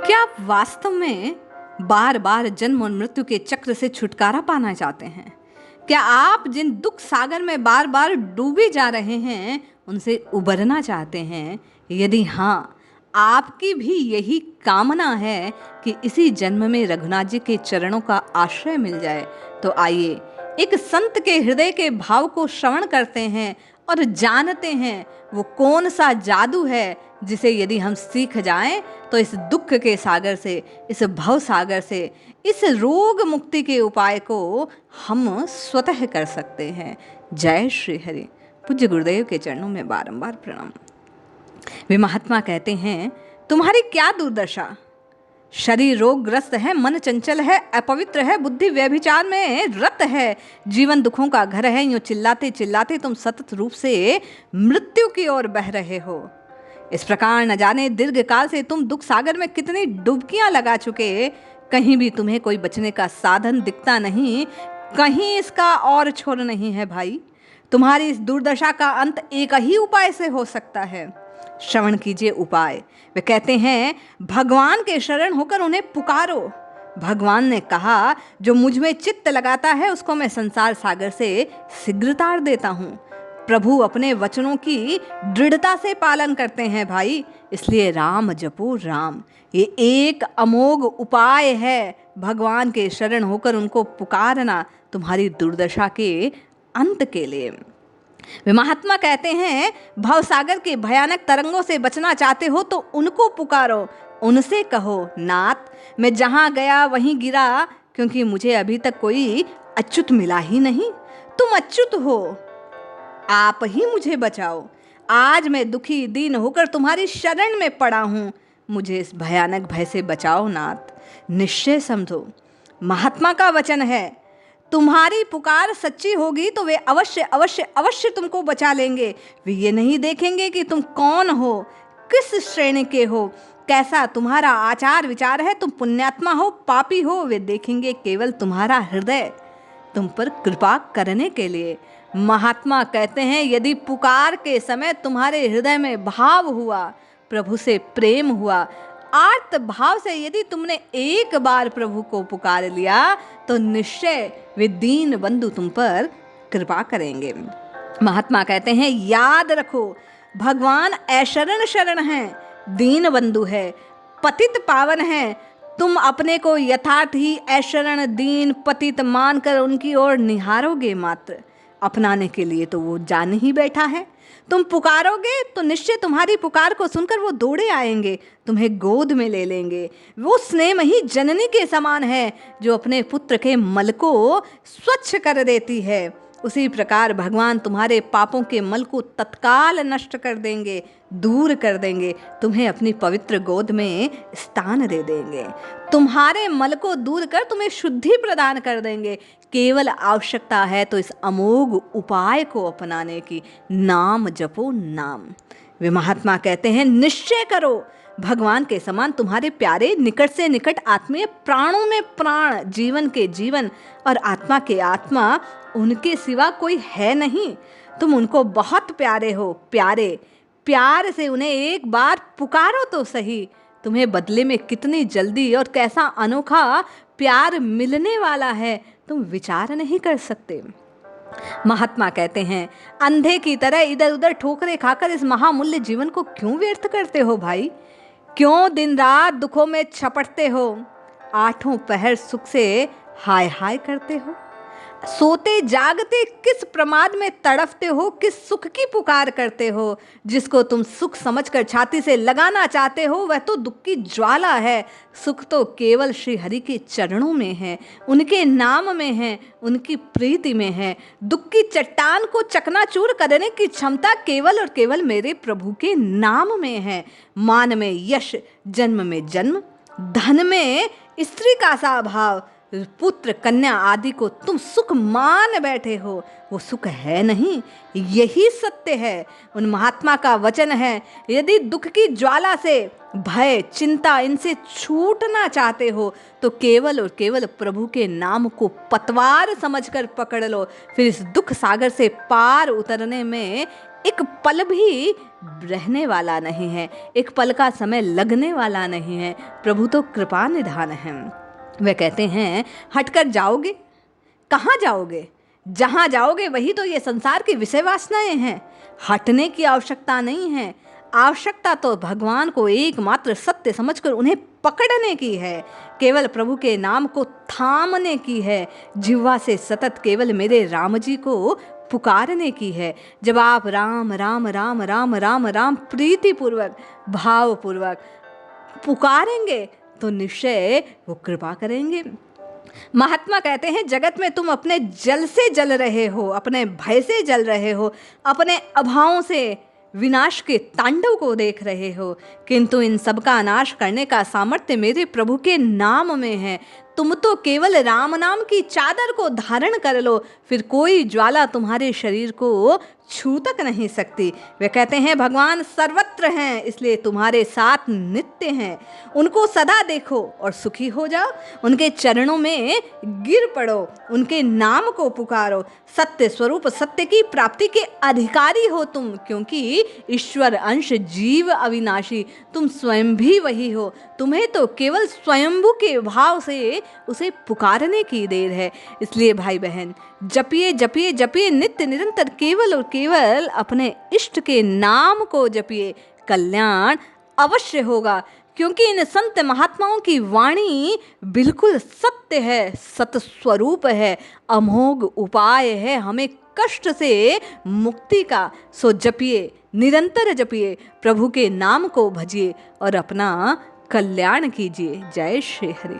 क्या आप वास्तव में बार बार जन्म और मृत्यु के चक्र से छुटकारा पाना चाहते हैं? क्या आप जिन दुख सागर में बार बार डूबे जा रहे हैं उनसे उबरना चाहते हैं? यदि हाँ, आपकी भी यही कामना है कि इसी जन्म में रघुनाथ जी के चरणों का आश्रय मिल जाए, तो आइए एक संत के हृदय के भाव को श्रवण करते हैं और जानते हैं वो कौन सा जादू है जिसे यदि हम सीख जाएं तो इस दुख के सागर से, इस भव सागर से, इस रोग मुक्ति के उपाय को हम स्वतः कर सकते हैं। जय श्री हरि। पूज्य गुरुदेव के चरणों में बारंबार प्रणाम। वे महात्मा कहते हैं, तुम्हारी क्या दुर्दशा? शरीर रोगग्रस्त है, मन चंचल है, अपवित्र है, बुद्धि व्यभिचार में रत है, जीवन दुखों का घर है। यूं चिल्लाते चिल्लाते तुम सतत रूप से मृत्यु की ओर बह रहे हो। इस प्रकार न जाने दीर्घ काल से तुम दुख सागर में कितनी डुबकियां लगा चुके, कहीं भी तुम्हें कोई बचने का साधन दिखता नहीं, कहीं इसका और छोर नहीं है। भाई, तुम्हारी इस दुर्दशा का अंत एक ही उपाय से हो सकता है। श्रवण कीजिए उपाय। वे कहते हैं, भगवान के शरण होकर उन्हें पुकारो। भगवान ने कहा, जो मुझ में चित्त लगाता है उसको मैं संसार सागर से शीघ्र तार देता हूँ। प्रभु अपने वचनों की दृढ़ता से पालन करते हैं भाई, इसलिए राम जपो राम। ये एक अमोघ उपाय है, भगवान के शरण होकर उनको पुकारना तुम्हारी दुर्दशा के अंत के लिए। वे महात्मा कहते हैं, भवसागर के भयानक तरंगों से बचना चाहते हो तो उनको पुकारो, उनसे कहो, नाथ मैं जहाँ गया वहीं गिरा, क्योंकि मुझे अभी तक कोई अच्युत मिला ही नहीं। तुम अच्युत हो, आप ही मुझे बचाओ। आज मैं दुखी दीन होकर तुम्हारी शरण में पड़ा हूँ, मुझे इस भयानक भय से बचाओ नाथ। निश्चय समझो, महात्मा का वचन है, तुम्हारी पुकार सच्ची होगी तो वे अवश्य अवश्य अवश्य तुमको बचा लेंगे। वे ये नहीं देखेंगे कि तुम कौन हो, किस श्रेणी के हो, कैसा तुम्हारा आचार विचार है, तुम पुण्यात्मा हो पापी हो। वे देखेंगे केवल तुम्हारा हृदय, तुम पर कृपा करने के लिए। महात्मा कहते हैं, यदि पुकार के समय तुम्हारे हृदय में भाव हुआ, प्रभु से प्रेम हुआ, आर्त भाव से यदि तुमने एक बार प्रभु को पुकार लिया, तो निश्चय वे दीन बंधु तुम पर कृपा करेंगे। महात्मा कहते हैं, याद रखो, भगवान ऐशरण शरण हैं, दीन बंधु है, पतित पावन है। तुम अपने को यथार्थ ही ऐशरण दीन पतित मानकर उनकी ओर निहारोगे मात्र, अपनाने के लिए तो वो जान ही बैठा है। तुम पुकारोगे तो निश्चय तुम्हारी पुकार को सुनकर वो दौड़े आएंगे, तुम्हें गोद में ले लेंगे। वो स्नेहमयी जननी के समान है, जो अपने पुत्र के मल को स्वच्छ कर देती है। उसी प्रकार भगवान तुम्हारे पापों के मल को तत्काल नष्ट कर देंगे, दूर कर देंगे, तुम्हें अपनी पवित्र गोद में स्थान दे देंगे। तुम्हारे मल को दूर कर तुम्हें शुद्धि प्रदान कर देंगे। केवल आवश्यकता है तो इस अमोघ उपाय को अपनाने की। नाम जपो नाम। वे महात्मा कहते हैं, निश्चय करो, भगवान के समान तुम्हारे प्यारे, निकट से निकट आत्मीय, प्राणों में प्राण, जीवन के जीवन और आत्मा के आत्मा, उनके सिवा कोई है नहीं। तुम उनको बहुत प्यारे हो, प्यारे प्यार से उन्हें एक बार पुकारो तो सही। तुम्हें बदले में कितनी जल्दी और कैसा अनोखा प्यार मिलने वाला है, तुम विचार नहीं कर सकते। महात्मा कहते हैं, अंधे की तरह इधर उधर ठोकरे खाकर इस महामूल्य जीवन को क्यों व्यर्थ करते हो भाई? क्यों दिन रात दुखों में छपटते हो? आठों पहर सुख से हाय हाय करते हो? सोते जागते किस प्रमाद में तड़फते हो? किस सुख की पुकार करते हो? जिसको तुम सुख समझकर छाती से लगाना चाहते हो, वह तो दुख की ज्वाला है। सुख तो केवल श्री हरि के चरणों में है, उनके नाम में है, उनकी प्रीति में है। दुख की चट्टान को चकनाचूर करने की क्षमता केवल और केवल मेरे प्रभु के नाम में है। मान में यश, जन्म में जन्म, धन में स्त्री का सा भाव, पुत्र कन्या आदि को तुम सुख मान बैठे हो, वो सुख है नहीं, यही सत्य है। उन महात्मा का वचन है, यदि दुख की ज्वाला से, भय चिंता इनसे छूटना चाहते हो तो केवल और केवल प्रभु के नाम को पतवार समझकर पकड़ लो। फिर इस दुख सागर से पार उतरने में एक पल भी रहने वाला नहीं है, एक पल का समय लगने वाला नहीं है। प्रभु तो कृपा निधान है। वे कहते हैं हटकर जाओगे, कहाँ जाओगे? जहाँ जाओगे वही तो ये संसार की विषय वासनाएं हैं। हटने की आवश्यकता नहीं है, आवश्यकता तो भगवान को एकमात्र सत्य समझकर उन्हें पकड़ने की है, केवल प्रभु के नाम को थामने की है, जिह्वा से सतत केवल मेरे राम जी को पुकारने की है। जब आप राम राम राम राम राम राम प्रीतिपूर्वक भावपूर्वक पुकारेंगे तो निश्चय वो कृपा करेंगे। महात्मा कहते हैं जगत में तुम अपने जल से जल रहे हो, अपने भय से जल रहे हो, अपने अभावों से विनाश के तांडव को देख रहे हो, किंतु इन सब का नाश करने का सामर्थ्य मेरे प्रभु के नाम में है। तुम तो केवल राम नाम की चादर को धारण कर लो, फिर कोई ज्वाला तुम्हारे शरीर को छू तक नहीं सकती। वे कहते हैं भगवान सर्वत्र हैं, इसलिए तुम्हारे साथ नित्य हैं। उनको सदा देखो और सुखी हो जाओ, उनके चरणों में गिर पड़ो, उनके नाम को पुकारो। सत्य स्वरूप सत्य की प्राप्ति के अधिकारी हो तुम, क्योंकि ईश्वर अंश जीव अविनाशी, तुम स्वयं भी वही हो। तुम्हें तो केवल स्वयंभू के भाव से उसे पुकारने की देर है। इसलिए भाई बहन जपिए जपिए जपिए नित्य निरंतर, केवल और केवल अपने इष्ट के नाम को जपिए, कल्याण अवश्य होगा। क्योंकि इन संत महात्माओं की वाणी बिल्कुल सत्य है, सतस्वरूप है, अमोघ उपाय है हमें कष्ट से मुक्ति का। सो जपिए, निरंतर जपिए, प्रभु के नाम को भजिए और अपना कल्याण कीजिए। जय श्री हरि।